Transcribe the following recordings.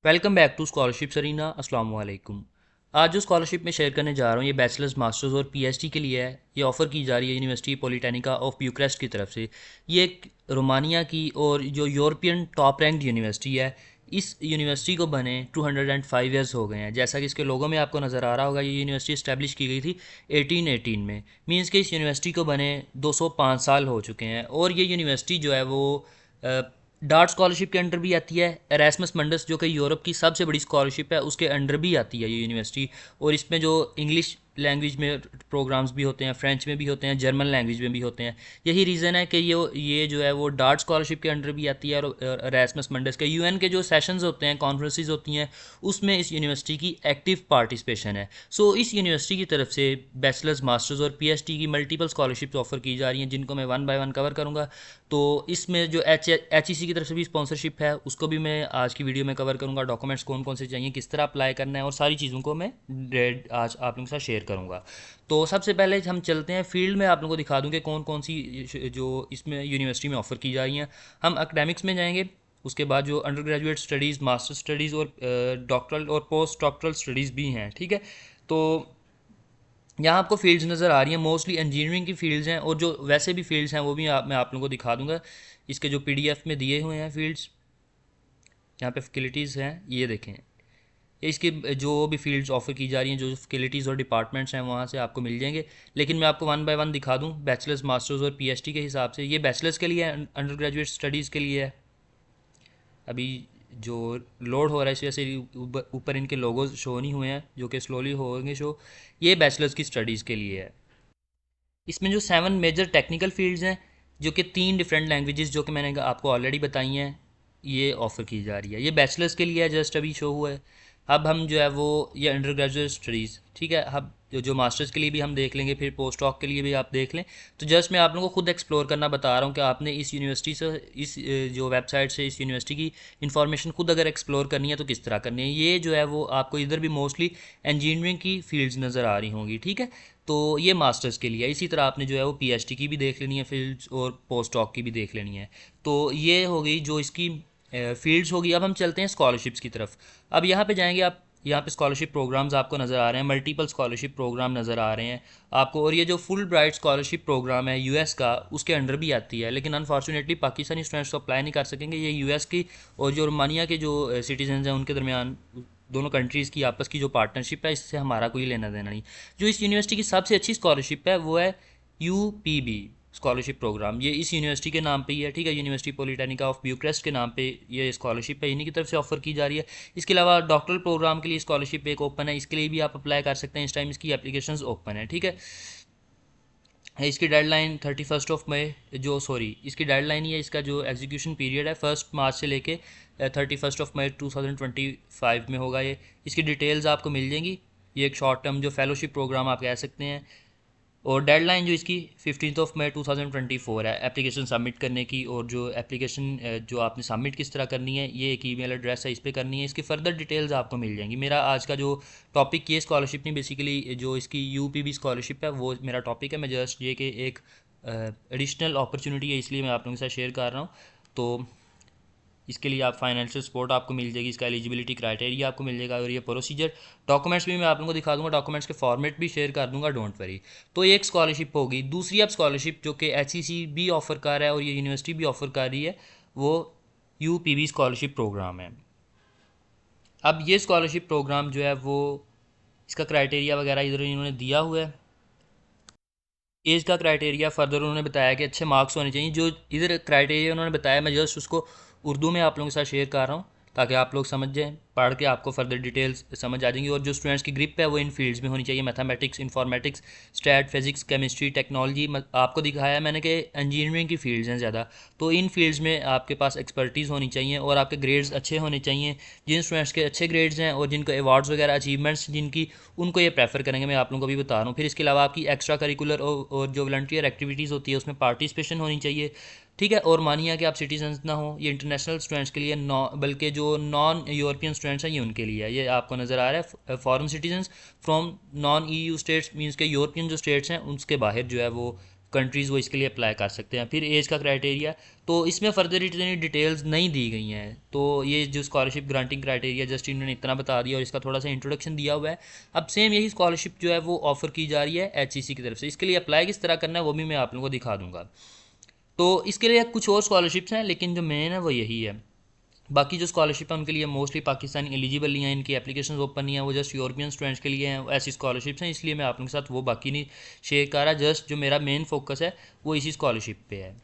Welcome back to scholarship Sarina. अस्सलाम वालेकुम। आज जो स्कॉलरशिप मैं शेयर करने जा रहा हूँ ये बैचलर्स मास्टर्स और पीएचडी के लिए है। ये ऑफ़र की जा रही है यूनिवर्सिटी पॉलिटेक्निका ऑफ ब्यूक्रेस्ट की तरफ से। ये एक रोमानिया की और जो यूरोपियन टॉप रैंक्ड यूनिवर्सिटी है। इस यूनिवर्सिटी को बने 205 ईयर्स हो गए हैं। जैसा कि इसके लोगों में आपको नज़र आ रहा होगा, ये यूनिवर्सिटी इस्टेब्लिश की गई थी 1818 में। मींस कि इस यूनिवर्सिटी को बने 205 साल हो चुके हैं। और ये यूनिवर्सिटी जो है वो डार्ट स्कॉलरशिप के अंडर भी आती है। एरास्मस मंडस जो कि यूरोप की सबसे बड़ी स्कॉलरशिप है उसके अंडर भी आती है ये यूनिवर्सिटी। और इसमें जो इंग्लिश लैंग्वेज में प्रोग्राम्स भी होते हैं, फ्रेंच में भी होते हैं, जर्मन लैंग्वेज में भी होते हैं। यही रीज़न है कि ये जो है वो डार्ट स्कॉलरशिप के अंडर भी आती है। और एरास्मस मंडस के यूएन के जो सेशंस होते हैं, कॉन्फ्रेंसेस होती हैं, उसमें इस यूनिवर्सिटी की एक्टिव पार्टिसिपेशन है। सो इस यूनिवर्सिटी की तरफ से बैचलर्स मास्टर्स और पीएचडी की मल्टीपल स्कॉलरशिप्स ऑफर की जा रही हैं, जिनको मैं वन बाय वन कवर करूँगा। तो इसमें जो एच ई सी की तरफ से भी स्पॉन्सरशिप है उसको भी मैं आज की वीडियो में कवर करूँगा। डॉक्यूमेंट्स कौन कौन से चाहिए, किस तरह अप्लाई करना है, और सारी चीज़ों को मैं आज आप लोगों के साथ शेयर करूँगा। तो सबसे पहले हम चलते हैं फील्ड में, आप लोगों को दिखा दूँ कि कौन कौन सी जो इसमें यूनिवर्सिटी में ऑफ़र की जा रही हैं। हम एकेडमिक्स में जाएंगे, उसके बाद जो under graduate studies, master studies और डॉक्टरल और पोस्ट डॉक्टरल स्टडीज़ भी हैं। ठीक है, तो यहाँ आपको फील्ड्स नज़र आ रही हैं, मोस्टली इंजीनियरिंग की फील्ड्स हैं। और जो वैसे भी फील्ड्स हैं वो भी मैं आप लोगों को दिखा दूंगा। इसके जो पीडीएफ में दिए हुए हैं फील्ड्स, यहाँ पे फैकल्टीज़ हैं, ये देखें। इसकी जो भी फील्ड्स ऑफर की जा रही हैं, जो फैकल्टीज़ और डिपार्टमेंट्स हैं, वहाँ से आपको मिल जाएंगे। लेकिन मैं आपको वन बाय वन दिखा दूँ बैचलर्स, मास्टर्स और पीएचडी के हिसाब से। ये बैचलर्स के लिए है, अंडर ग्रेजुएट स्टडीज़ के लिए है। अभी जो लोड हो रहा है इस वजह से ऊपर इनके लोगोज शो नहीं हुए हैं, जो कि स्लोली होंगे शो। ये बैचलर्स की स्टडीज़ के लिए है। इसमें जो 7 मेजर टेक्निकल फील्ड्स हैं, जो कि 3 डिफरेंट लैंग्वेजेस जो कि मैंने आपको ऑलरेडी बताई हैं, ये ऑफ़र की जा रही है। ये बैचलर्स के लिए है, जस्ट अभी शो हुआ है। अब हम जो है वो ये अंडर ग्रेजुएट स्टडीज़, ठीक है। अब जो मास्टर्स के लिए भी हम देख लेंगे, फिर पोस्ट डॉक के लिए भी आप देख लें। तो जस्ट मैं आप लोगों को खुद एक्सप्लोर करना बता रहा हूँ कि आपने इस यूनिवर्सिटी से, इस जो वेबसाइट से इस यूनिवर्सिटी की इन्फॉर्मेशन खुद अगर एक्सप्लोर करनी है तो किस तरह करनी है। ये जो है वो आपको इधर भी मोस्टली इंजीनियरिंग की फील्ड्स नज़र आ रही होंगी, ठीक है। तो ये मास्टर्स के लिए। इसी तरह आपने जो है वो पीएचडी की भी देख लेनी है फील्ड्स, और पोस्ट डॉक की भी देख लेनी है। तो ये हो गई जो इसकी फील्ड्स होगी। अब हम चलते हैं स्कॉलरशिप्स की तरफ। अब यहाँ पे जाएंगे आप, यहाँ पे स्कॉलरशिप प्रोग्राम्स आपको नज़र आ रहे हैं, मल्टीपल स्कॉलरशिप प्रोग्राम नज़र आ रहे हैं आपको। और ये जो फुल ब्राइट स्कॉलरशिप प्रोग्राम है यूएस का, उसके अंडर भी आती है। लेकिन अनफॉर्चुनेटली पाकिस्तानी स्टूडेंट्स तो अप्लाई नहीं कर सकेंगे। ये यूएस की और जो रोमानिया के जो सिटीजन हैं उनके दरमियान, दोनों कंट्रीज़ की आपस की जो पार्टनरशिप है, इससे हमारा कोई लेना देना नहीं। जो इस यूनिवर्सिटी की सबसे अच्छी स्कॉलरशिप है वो है यूपीबी स्कॉलरशिप प्रोग्राम। ये इस यूनिवर्सिटी के नाम पे ही है, ठीक है। यूनिवर्सिटी पॉलिटेक्निका ऑफ ब्यूक्रेस्ट के नाम पे ये स्कॉलरशिप है, इन्हीं की तरफ से ऑफर की जा रही है। इसके अलावा डॉक्टरल प्रोग्राम के लिए स्कॉलरशिप एक ओपन है, इसके लिए भी आप अप्लाई कर सकते हैं। इस टाइम इसकी एप्लीकेशंस ओपन है, ठीक है। इसकी डेडलाइन 31 मई, जो सॉरी इसकी डेडलाइन ही है, इसका जो एग्जीक्यूशन पीरियड है 1 मार्च से लेके 31 मई 2025 में होगा ये। इसकी डिटेल्स आपको मिल जाएंगी। ये एक शॉर्ट टर्म जो फेलोशिप प्रोग्राम आप कह सकते हैं। और डेडलाइन जो इसकी 15 मई 2024 है एप्लीकेशन सबमिट करने की। और जो एप्लीकेशन जो आपने सबमिट किस तरह करनी है, ये एक ईमेल एड्रेस है, इस पर करनी है। इसकी फ़र्दर डिटेल्स आपको मिल जाएंगी। मेरा आज का जो टॉपिक ये स्कॉलरशिप नहीं, बेसिकली जो इसकी यूपीबी स्कॉलरशिप है वो मेरा टॉपिक है। मैं जस्ट ये कि एक एडिशनल अपॉर्चुनिटी है, इसलिए मैं आप लोगों के साथ शेयर कर रहा हूँ। तो इसके लिए आप फाइनेंशियल सपोर्ट आपको मिल जाएगी, इसका एलिजिबिलिटी क्राइटेरिया आपको मिल जाएगा, और ये प्रोसीजर डॉक्यूमेंट्स भी मैं आप लोगों को दिखा दूंगा, डॉक्यूमेंट्स के फॉर्मेट भी शेयर कर दूंगा, डोंट वरी। तो एक स्कॉलरशिप होगी। दूसरी अब स्कॉलरशिप जो कि एचईसी भी ऑफर कर रहा है और ये यूनिवर्सिटी भी ऑफर कर रही है, वो यूपीबी स्कॉलरशिप प्रोग्राम है। अब ये स्कॉलरशिप प्रोग्राम जो है वो, इसका क्राइटेरिया वगैरह इधर इन्होंने दिया हुआ है। एज का क्राइटेरिया फर्दर उन्होंने बताया कि अच्छे मार्क्स होने चाहिए। जो इधर क्राइटेरिया उन्होंने बताया, मैं जस्ट उसको उर्दू में आप लोगों के साथ शेयर कर रहा हूँ ताकि आप लोग समझ जाएं। पढ़ के आपको फर्दर डिटेल्स समझ आ जाएंगी। और जो स्टूडेंट्स की ग्रिप है वो इन फील्ड्स में होनी चाहिए, mathematics, informatics, stat, physics, chemistry, technology. आपको दिखाया मैंने कि इंजीनियरिंग की फील्ड्स हैं ज़्यादा, तो इन फील्ड्स में आपके पास एक्सपर्टीज़ होनी चाहिए और आपके ग्रेड्स अच्छे होने चाहिए। जिन स्टूडेंट्स के अच्छे ग्रेड्स हैं और जिनको अवार्ड्स वगैरह अचीवमेंट्स जिनकी, उनको ये प्रेफर करेंगे। मैं आप लोगों को भी बता रहा हूँ। फिर इसके अलावा आपकी एक्स्ट्रा करिकुलर और जो वॉलंटियर एक्टिविटीज़ होती है उसमें पार्टिसिपेशन होनी चाहिए, ठीक है। और मानिए कि आप सिटीजन ना हो, ये इंटरनेशनल स्टूडेंट्स के लिए, बल्कि जो नॉन यूरोपियन स्टूडेंट्स हैं ये उनके लिए है। ये आपको नज़र आ रहा है foreign citizen from non EU states, means के यूरोपियन जो स्टेट्स हैं उसके बाहर जो है वो कंट्रीज़ वो इसके लिए अप्लाई कर सकते हैं। फिर एज का क्राइटेरिया, तो इसमें फर्दर इतनी डिटेल्स नहीं दी गई हैं। तो ये जो स्कॉलरशिप ग्रांटिंग क्राइटेरिया जस्ट इन्होंने इतना बता दिया और इसका थोड़ा सा इंट्रोडक्शन दिया हुआ है। अब सेम यही स्कॉलरशिप जो है वो ऑफ़र की जा रही है HEC की तरफ से। इसके लिए अप्लाई किस तरह करना है वो भी मैं आप लोगों को दिखा दूँगा। तो इसके लिए कुछ और स्कॉलरशिप्स हैं, लेकिन जो मेन है वो यही है। बाकी जो स्कॉलरशिप है उनके लिए मोस्टली पाकिस्तानी एलिजिबल नहीं है, इनकी एप्लीकेशन ओपन नहीं है, वो जस्ट यूरोपियन स्टूडेंट्स के लिए हैं। ऐसी स्कॉलरशिप्स हैं, इसलिए मैं आप लोगों के साथ वो बाकी नहीं शेयर कर रहा। जस्ट जो मेरा मेन फोकस है वो इसी स्कॉलरशिप पे है।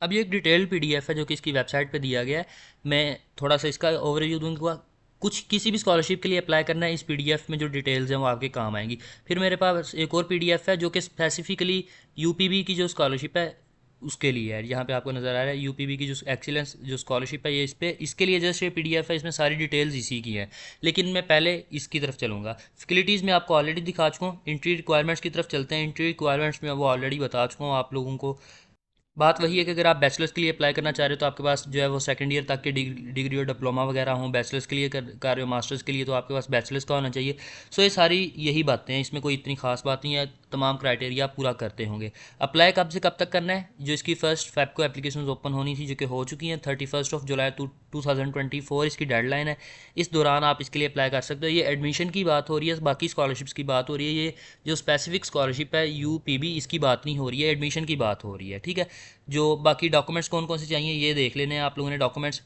अब ये एक डिटेल्ड PDF है जो कि इसकी वेबसाइट पे दिया गया है। मैं थोड़ा सा इसका ओवरव्यू दूंगा। कुछ किसी भी स्कॉलरशिप के लिए अप्लाई करना है, इस PDF में जो डिटेल्स हैं वो आपके काम आएंगी। फिर मेरे पास एक और PDF है जो कि स्पेसिफिकली UPB की जो स्कॉलरशिप है उसके लिए है। यहाँ पे आपको नज़र आ रहा है UPB की जो एक्सीलेंस जो स्कॉलरशिप है, ये इस पे इसके लिए जस्ट ये PDF है, इसमें सारी डिटेल्स इसी की हैं। लेकिन मैं पहले इसकी तरफ चलूँगा। फैकल्टीज़ में आपको ऑलरेडी दिखा चुका हूँ। एंट्री रिक्वायरमेंट्स की तरफ चलते हैं। एंट्री रिक्वायरमेंट्स में वो ऑलरेडी बता चुका हूँ आप लोगों को। बात वही है कि अगर आप बैचलर्स के लिए अप्लाई करना चाह रहे हो तो आपके पास जो है वो सेकंड ईयर तक के डिग्री और डिप्लोमा वगैरह हों। बैचलर्स के लिए कर रहे हो, मास्टर्स के लिए, तो आपके पास बैचलर्स का होना चाहिए। सो ये सारी यही बातें हैं, इसमें कोई इतनी खास बात नहीं है। तमाम क्राइटेरिया आप पूरा करते होंगे। अप्लाई कब से कब तक करना है? जो इसकी 1 फ़रवरी को एप्लीकेशन ओपन होनी थी, जो कि हो चुकी हैं। 31 जुलाई 2024 इसकी डेडलाइन है। इस दौरान आप इसके लिए अप्लाई कर सकते हो। ये एडमिशन की बात हो रही है, बाकी स्कॉलरशिप्स की बात हो रही है। ये जो स्पेसिफिक स्कॉलरशिप है UPB, इसकी बात नहीं हो रही है, एडमिशन की बात हो रही है, ठीक है। जो बाकी डॉक्यूमेंट्स कौन कौन से चाहिए ये देख लेने हैं आप लोगों ने। डॉक्यूमेंट्स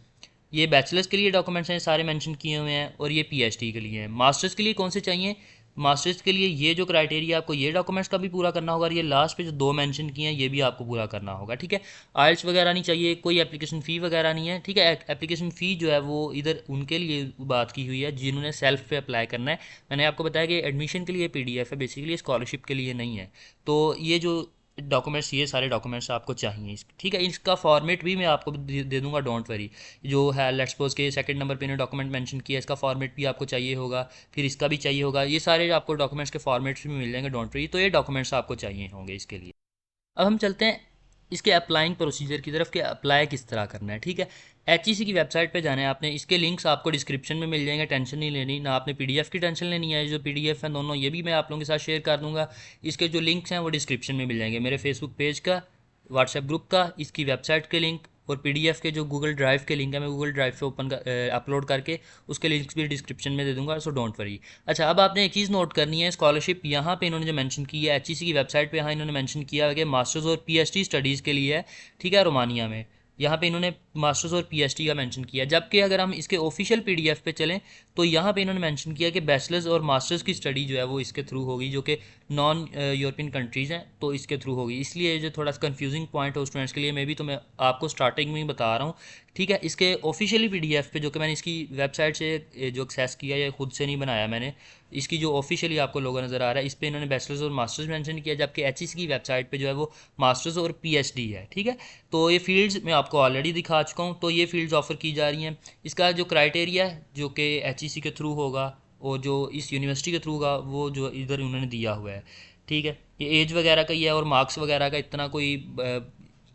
ये बैचलर्स के लिए डॉक्यूमेंट्स हैं, सारे मेंशन किए हुए हैं, और ये PhD के लिए हैं। मास्टर्स के लिए कौन से चाहिए? मास्टर्स के लिए ये जो क्राइटेरिया, आपको ये डॉक्यूमेंट्स का भी पूरा करना होगा, और ये लास्ट पे जो 2 मेंशन किए हैं ये भी आपको पूरा करना होगा, ठीक है। आइल्स वगैरह नहीं चाहिए, कोई एप्लीकेशन फ़ी वगैरह नहीं है, ठीक है। एप्लीकेशन फ़ी जो है वो इधर उनके लिए बात की हुई है जिन्होंने सेल्फ पे अप्लाई करना है। मैंने आपको बताया कि एडमिशन के लिए PDF है, बेसिकली स्कॉलरशिप के लिए नहीं है। तो ये जो डॉक्यूमेंट्स, ये सारे डॉक्यूमेंट्स आपको चाहिए, ठीक है। इसका फॉर्मेट भी मैं आपको दे दूंगा, डोंट वरी। जो है लेट्स सपोज के सेकंड नंबर पे इन्होंने डॉक्यूमेंट मेंशन किया, इसका फॉर्मेट भी आपको चाहिए होगा, फिर इसका भी चाहिए होगा। ये सारे आपको डॉक्यूमेंट्स के फॉर्मेट्स भी मिल जाएंगे, डोंट वरी। तो ये डॉक्यूमेंट्स आपको चाहिए होंगे इसके लिए। अब हम चलते हैं इसके अप्लाइंग प्रोसीजर की तरफ कि अप्लाई किस तरह करना है, ठीक है। HEC की वेबसाइट पे जाना है आपने। इसके लिंक्स आपको डिस्क्रिप्शन में मिल जाएंगे, टेंशन नहीं लेनी। ना आपने PDF की टेंशन लेनी है। जो PDF है दोनों, ये भी मैं आप लोगों के साथ शेयर कर दूंगा। इसके जो लिंक्स हैं वो डिस्क्रिप्शन में मिल जाएंगे, मेरे फेसबुक पेज का, व्हाट्सएप ग्रुप का, इसकी वेबसाइट के लिंक, और PDF के जो गूगल ड्राइव के लिंक है, मैं गूगल ड्राइव पे अपलोड करके उसके लिंक्स भी डिस्क्रिप्शन में दे दूंगा, सो डोंट वरी। अच्छा, अब आपने एक चीज़ नोट करनी है। स्कॉलरशिप यहाँ पे इन्होंने जो मेंशन की है HEC की वेबसाइट पे, यहाँ इन्होंने मेंशन किया है कि मास्टर्स और PhD स्टडीज़ के लिए है, ठीक है, रोमानिया में। यहाँ पे इन्होंने मास्टर्स और PhD का मेंशन किया। जबकि अगर हम इसके ऑफिशियल PDF पे चलें तो यहाँ पे इन्होंने मेंशन किया कि बैचलर्स और मास्टर्स की स्टडी जो है वो इसके थ्रू होगी, जो कि नॉन यूरोपियन कंट्रीज़ हैं, तो इसके थ्रू होगी। इसलिए जो थोड़ा सा कंफ्यूजिंग पॉइंट हो स्टूडेंट्स के लिए, मैं भी तो मैं आपको स्टार्टिंग में ही बता रहा हूँ, ठीक है। इसके ऑफिशियली PDF पे, जो कि मैंने इसकी वेबसाइट से जो एक्सेस किया है, खुद से नहीं बनाया मैंने, इसकी जो ऑफिशियली आपको लोगो नज़र आ रहा है, इस पर इन्होंने बैचलर्स और मास्टर्स मेंशन किया। जबकि HEC की वेबसाइट पे जो है वो मास्टर्स और PhD है, ठीक है। तो ये फील्ड्स मैं आपको ऑलरेडी दिखा चुका हूँ। तो ये फील्ड्स ऑफ़र की जा रही हैं। इसका जो क्राइटेरिया है जो कि HEC के थ्रू होगा, और जो इस यूनिवर्सिटी के थ्रू होगा, वो जो इधर उन्होंने दिया हुआ है, ठीक है। ये एज वगैरह का ही है, और मार्क्स वगैरह का इतना कोई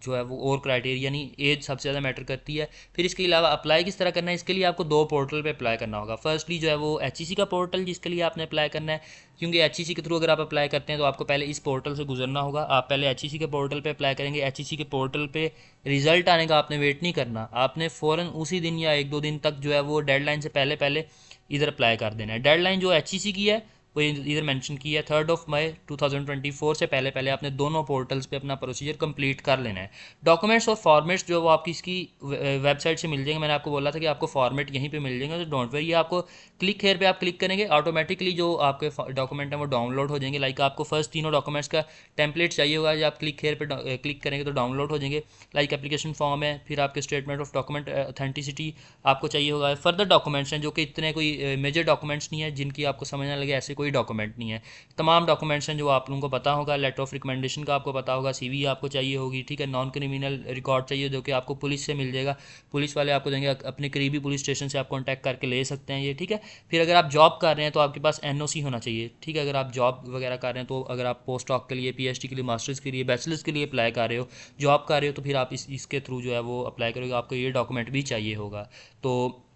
जो है वो और क्राइटेरिया नहीं। एज सबसे ज़्यादा मैटर करती है। फिर इसके अलावा अप्लाई किस तरह करना है, इसके लिए आपको 2 पोर्टल पे अप्लाई करना होगा। फर्स्टली जो है वो HEC का पोर्टल, जिसके लिए आपने अप्लाई करना है, क्योंकि HEC के थ्रू अगर आप अप्लाई करते हैं तो आपको पहले इस पोर्टल से गुजरना होगा। आप पहले HEC के पोर्टल पे अप्लाई करेंगे। HEC के पोर्टल पे रिजल्ट आने का आपने वेट नहीं करना, आपने फ़ौरन उसी दिन या 1-2 दिन तक जो है वो डेडलाइन से पहले पहले इधर अप्लाई कर देना है। डेडलाइन जो HEC की है वो इधर मेंशन की है 3 मई 2024 से पहले पहले आपने दोनों पोर्टल्स पे अपना प्रोसीजर कंप्लीट कर लेना है। डॉक्यूमेंट्स और फॉर्मेट्स जो वो आपकी इसकी वेबसाइट से मिल जाएंगे। मैंने आपको बोला था कि आपको फॉर्मेट यहीं पे मिल जाएंगे, तो डोंट वरी। ये आपको क्लिक हेयर पे आप क्लिक करेंगे, ऑटोमेटिकली जो आपके डॉक्यूमेंट हैं वो डाउनलोड हो जाएंगे। लाइक आपको फर्स्ट तीनों डॉक्यूमेंट्स का टेम्पलेट चाहिए होगा, जब आप क्लिक हेयर पे क्लिक करेंगे तो डाउनलोड हो जाएंगे। लाइक एप्लीकेशन फॉर्म है, फिर आपके स्टेटमेंट ऑफ डॉक्यूमेंट ऑथेंटिसिटी आपको चाहिए होगा। फर्दर डॉक्यूमेंट्स हैं जो कि इतने कोई मेजर डॉक्यूमेंट्स नहीं है जिनकी आपको समझना लगे ऐसे कोई डॉक्यूमेंट नहीं है। तमाम डॉक्यूमेंट्स हैं जो आप लोगों को पता होगा। लेटर ऑफ रिकमेंडेशन का आपको पता होगा, CV आपको चाहिए होगी, ठीक है। नॉन क्रिमिनल रिकॉर्ड चाहिए जो कि आपको पुलिस से मिल जाएगा, पुलिस वाले आपको देंगे। अपने करीबी पुलिस स्टेशन से आप कॉन्टैक्ट करके ले सकते हैं ये, ठीक है। फिर अगर आप जॉब कर रहे हैं तो आपके पास NOC होना चाहिए, ठीक है। अगर आप जॉब वगैरह कर रहे हैं, तो अगर आप पोस्ट डॉक के लिए, PhD के लिए, मास्टर्स के लिए, बैचलर्स के लिए अप्लाई कर रहे हो, जॉब कर रहे हो, तो फिर आप इसके थ्रू जो है वो अप्लाई करोगे, आपको ये डॉक्यूमेंट भी चाहिए होगा। तो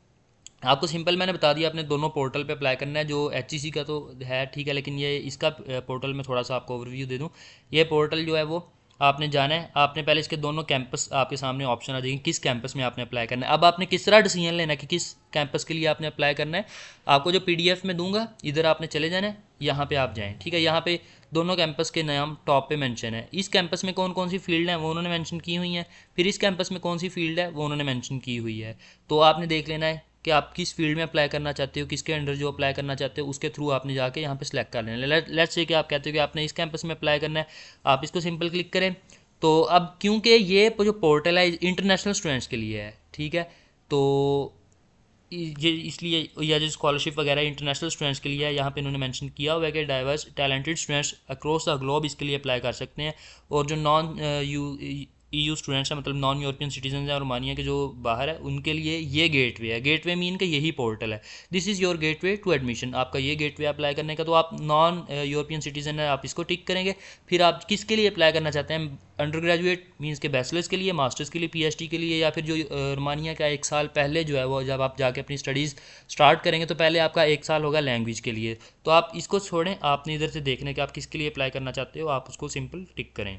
आपको सिंपल मैंने बता दिया, अपने दोनों पोर्टल पे अप्लाई करना है। जो HEC का तो है, ठीक है, लेकिन ये इसका पोर्टल में थोड़ा सा आपको ओवरव्यू दे दूँ। ये पोर्टल जो है वो आपने जाना है, आपने पहले इसके दोनों कैंपस आपके सामने ऑप्शन आ जाएंगे किस कैंपस में आपने अप्लाई करना है। अब आपने किस तरह डिसीजन लेना है कि किस कैंपस के लिए आपने अप्लाई करना है। आपको जो पीडीएफ में दूंगा इधर आपने चले जाना है, यहाँ पे आप जाएँ, ठीक है। यहाँ पे दोनों कैंपस के नाम टॉप पे मेंशन है। इस कैंपस में कौन कौन सी फील्ड है वो उन्होंने मेंशन की हुई हैं, फिर इस कैंपस में कौन सी फील्ड है वो उन्होंने मेंशन की हुई है। तो आपने देख लेना है कि आप किस फील्ड में अप्लाई करना चाहते हो, किसके अंडर जो अप्लाई करना चाहते हो उसके थ्रू आपने जाके यहाँ पे सिलेक्ट कर लेना। लेट्स से कि आप कहते हो कि आपने इस कैंपस में अप्लाई करना है, आप इसको सिंपल क्लिक करें। तो अब क्योंकि ये जो पोर्टल है इंटरनेशनल स्टूडेंट्स के लिए है, ठीक है, तो ये इसलिए या जो स्कॉलरशिप वगैरह इंटरनेशनल स्टूडेंट्स के लिए है, यहाँ पे इन्होंने मेंशन किया हुआ है कि diverse talented students across the globe इसके लिए अप्लाई कर सकते हैं। और जो नॉन ईयू स्टूडेंट्स हैं, मतलब नॉन यूरोपियन सिटीजन हैं रोमानिया के जो बाहर है, उनके लिए ये गेटवे है। गेटवे मीन के यही पोर्टल है, this is your gateway to admission. आपका ये गेटवे अप्लाई करने का, तो आप नॉन यूरोपियन सिटीजन है, आप इसको टिक करेंगे। फिर आप किसके लिए अप्लाई करना चाहते हैं, अंडर ग्रेजुएट मीन्स के बैचलर्स के लिए, मास्टर्स के लिए, पीएचडी के लिए, या फिर जो रोमानिया का 1 साल पहले जो है वो जब आप जाके अपनी स्टडीज़ स्टार्ट करेंगे तो पहले आपका 1 साल होगा लैंग्वेज के लिए। तो आप इसको छोड़ें, आपने इधर से देखना है कि आप किसके लिए अप्लाई करना चाहते हो, आप उसको सिंपल टिक करें।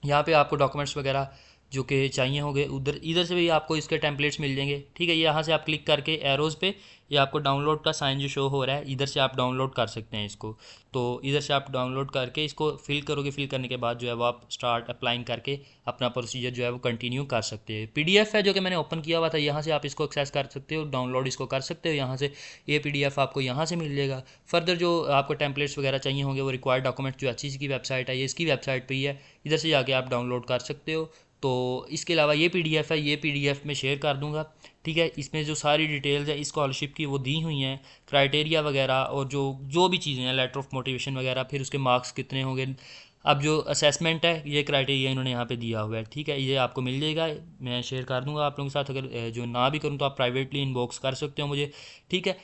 यहाँ पे आपको डॉक्यूमेंट्स वगैरह जो कि चाहिए होंगे उधर इधर से भी आपको इसके टेम्पलेट्स मिल जाएंगे, ठीक है। यहाँ से आप क्लिक करके एरोज़ पे ये आपको डाउनलोड का साइन जो शो हो रहा है, इधर से आप डाउनलोड कर सकते हैं इसको। तो इधर से आप डाउनलोड करके इसको फिल करोगे, फिल करने के बाद जो है वो आप स्टार्ट अप्लाइंग करके अपना प्रोसीजर जो है वो कंटिन्यू कर सकते हैं। पीडीएफ है जो कि मैंने ओपन किया हुआ था, यहाँ से आप इसको एक्सेस कर सकते हो, डाउनलोड इसको कर सकते हो यहाँ से। ये पीडीएफ आपको यहाँ से मिल जाएगा। फर्दर जो आपको टेम्पलेट्स वगैरह चाहिए होंगे वो रिक्वायर्ड डॉक्यूमेंट जो एचईसी की वेबसाइट है, ये इसकी वेबसाइट पर ही है, इधर से जाके आप डाउनलोड कर सकते हो। तो इसके अलावा ये पीडीएफ है, ये पीडीएफ में शेयर कर दूंगा, ठीक है। इसमें जो सारी डिटेल्स है इस स्कॉलरशिप की वो दी हुई हैं, क्राइटेरिया वगैरह और जो जो भी चीज़ें हैं, लेटर ऑफ मोटिवेशन वगैरह, फिर उसके मार्क्स कितने होंगे। अब जो असेसमेंट है ये क्राइटेरिया इन्होंने यहाँ पे दिया हुआ है, ठीक है, ये आपको मिल जाएगा। मैं शेयर कर दूंगा आप लोगों के साथ, अगर जो ना भी करूँ तो आप प्राइवेटली इनबॉक्स कर सकते हो मुझे, ठीक है।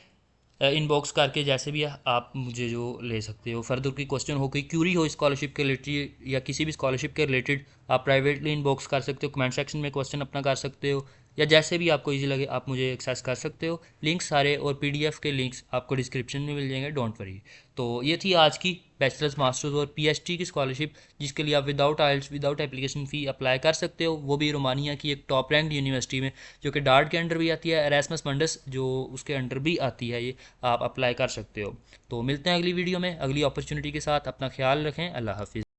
इनबॉक्स करके जैसे भी आप मुझे जो ले सकते हो। फर्दर कोई क्वेश्चन हो, कोई क्यूरी हो स्कॉलरशिप के रिलेटेड या किसी भी स्कॉलरशिप के रिलेटेड, आप प्राइवेटली इनबॉक्स कर सकते हो, कमेंट सेक्शन में क्वेश्चन अपना कर सकते हो, या जैसे भी आपको इजी लगे आप मुझे एक्सेस कर सकते हो। लिंक्स सारे और पीडीएफ के लिंक्स आपको डिस्क्रिप्शन में मिल जाएंगे, डोंट वरी। तो ये थी आज की बैचलर्स मास्टर्स और पीएचडी की स्कॉलरशिप, जिसके लिए आप विदाउट आइल्स विदाउट एप्लीकेशन फ़ी अप्लाई कर सकते हो, वो भी रोमानिया की एक टॉप रैंक यूनिवर्सिटी में, जो कि डार्ट के अंडर भी आती है, एरास्मस मंडस जो उसके अंडर भी आती है, ये आप अप्लाई कर सकते हो। तो मिलते हैं अगली वीडियो में अगली अपॉर्चुनिटी के साथ। अपना ख्याल रखें, अल्लाह हाफिज़।